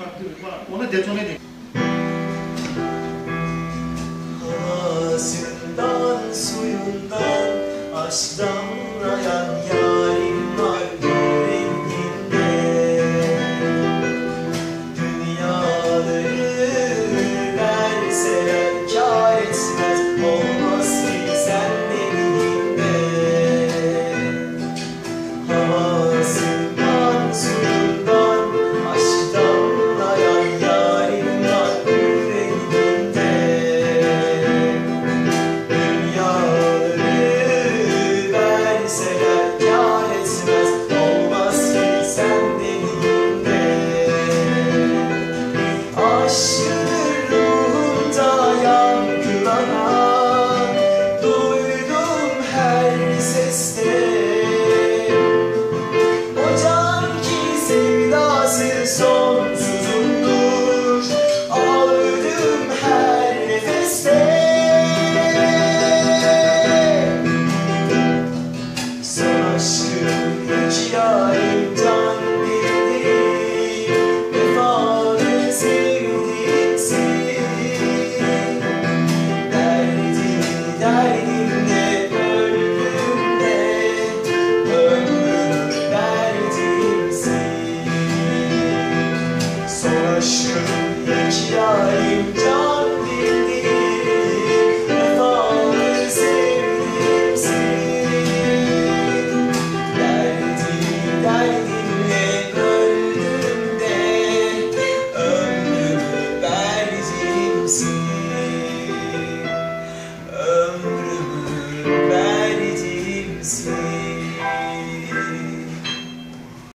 farklı bir var. Ona detone edin. Havasından, suyundan, aşk damlayan yarim var yüreğimde. Dünyaları verseler kâr etmez, olmaz ki sen dediğinde. Havasından, suyundan, aşk damlayan yarim var yüreğimde. Dünyaları verseler kâr etmez, olmaz ki sen dediğinde. Aşkın ruhumda yankılanan, duydum her seste. O can ki sevdası sonsuzumdur, aldım her nefeste. Son aşkım hikayemden biri, vefalı sevdiğimsin. Derdimde öldüğümde, ömrümü verdimsin. Son aşkım